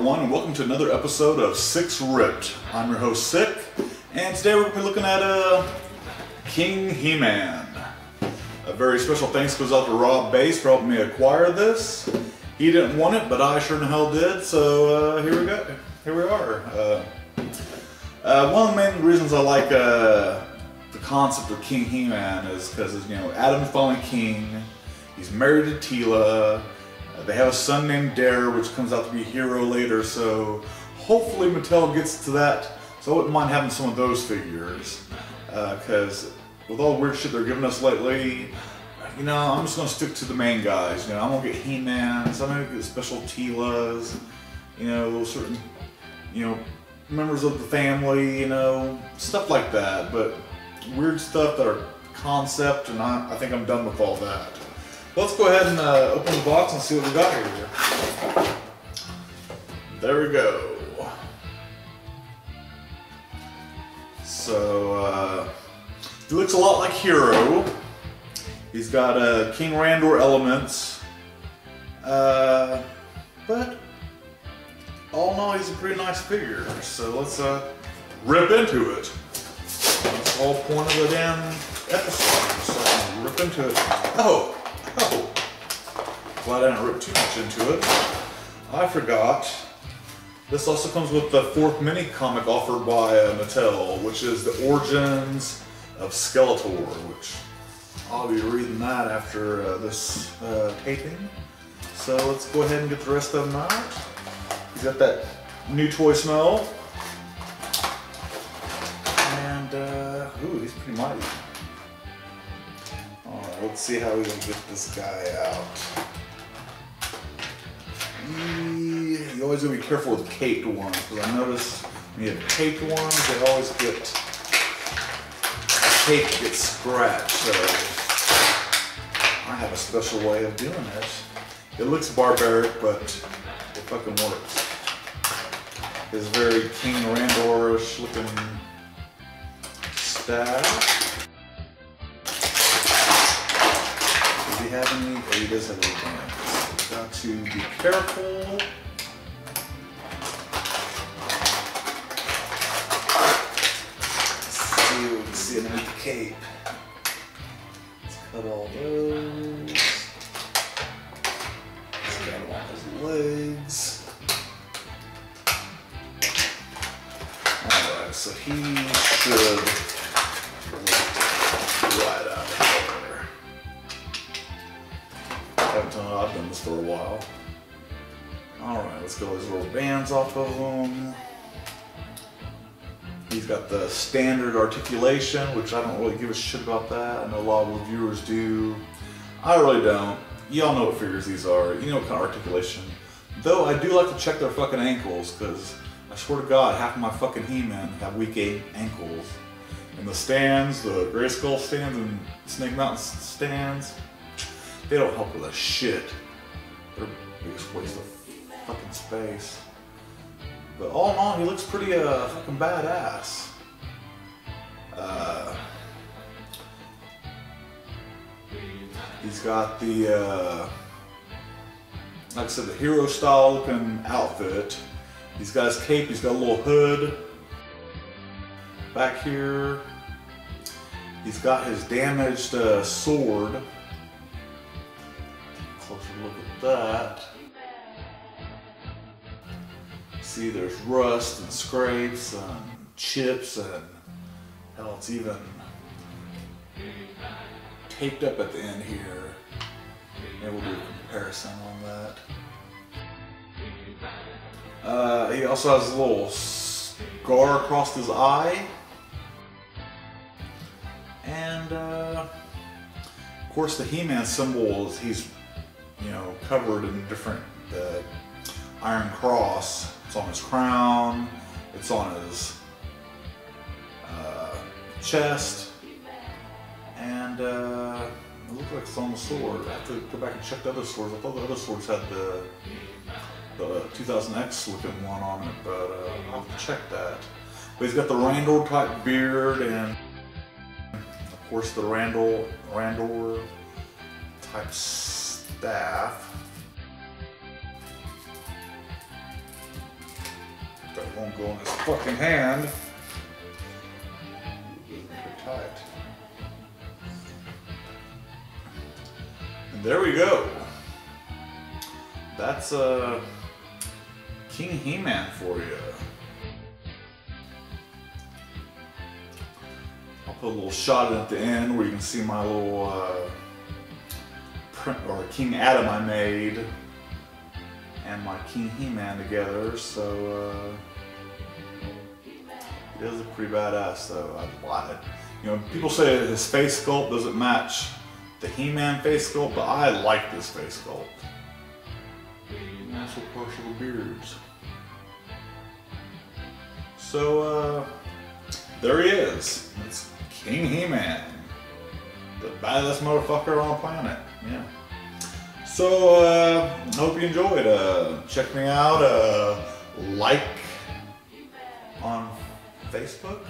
everyone, and welcome to another episode of Six Ripped. I'm your host, Sick, and today we're going to be looking at King He-Man. A very special thanks goes out to Rob Bass for helping me acquire this. He didn't want it, but I sure the hell did, so here we go. Here we are. One of the main reasons I like the concept of King He-Man is because, you know, Adam's finally king. He's married to Teela. They have a son named Dare, which comes out to be a hero later, so hopefully Mattel gets to that. So I wouldn't mind having some of those figures, because with all the weird shit they're giving us lately, you know, I'm just going to stick to the main guys. You know, I'm going to get He-Mans, I'm going to get special Teelas, you know, certain, you know, members of the family, you know, stuff like that. But weird stuff that are concept, and I think I'm done with all that. Let's go ahead and open the box and see what we got here. There we go. So, he looks a lot like Hero. He's got King Randor elements. But, all in all, he's a pretty nice figure. So let's rip into it. That's the whole point of the damn episode. So I can rip into it. Oh! Glad I didn't rip too much into it. I forgot. This also comes with the 4th mini comic offered by Mattel, which is the Origins of Skeletor, which I'll be reading that after this taping. So let's go ahead and get the rest of them out. He's got that new toy smell. And, ooh, he's pretty mighty. Alright, let's see how we can get this guy out. You always gotta be careful with caped ones, because I notice when you have caped ones, they always get, the cape gets scratched, so I have a special way of doing it. It looks barbaric, but it fucking works. It's very King Randor-ish looking staff. Does he have any? Oh, he does have any. Got to be careful. Let's see what we can see underneath the cape. Let's cut all those. Let's cut him off his legs. Alright, so he should right out of here. I've done this for a while. Alright, let's get those little bands off of him. He's got the standard articulation, which I don't really give a shit about that. I know a lot of reviewers do. I really don't. Y'all know what figures these are. You know what kind of articulation. Though I do like to check their fucking ankles, because I swear to God, half of my fucking He-Men have weak ankles. And the stands, the Grayskull stands and Snake Mountain stands, they don't help with a shit. They're a biggest waste of fucking space. But all in all, he looks pretty fucking badass. He's got the, like I said, the hero style looking outfit. He's got his cape, he's got a little hood back here. He's got his damaged sword. Closer look at that. See, there's rust and scrapes and chips, and hell, it's even taped up at the end here. Maybe we'll do a comparison on that. He also has a little scar across his eye. And, of course, the He-Man symbol is he's, you know, covered in different Iron Cross. It's on his crown, it's on his chest, and it looks like it's on the sword. I have to go back and check the other swords. I thought the other swords had the 2000X looking one on it, but I'll have to check that. But he's got the Randor type beard, and of course the Randor type staff. That won't go in his fucking hand. Pretty tight. And there we go. That's King He-Man for you. I'll put a little shot in at the end where you can see my little print or King Adam I made and my King He-Man together. So he does look pretty badass though. I like it. You know, people say that his face sculpt doesn't match the He-Man face sculpt, but I like this face sculpt. Nice little partial beards. So there he is. It's King He-Man, the baddest motherfucker on the planet. Yeah. So I hope you enjoyed. Check me out. Like on Facebook,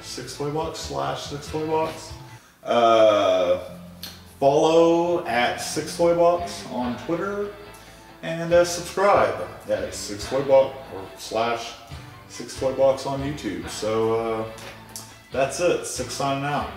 6toybox / 6toybox. Follow at 6toybox on Twitter, and subscribe at 6toybox or / 6toybox on YouTube. So that's it. 6 signing out.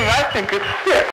I think it's sick.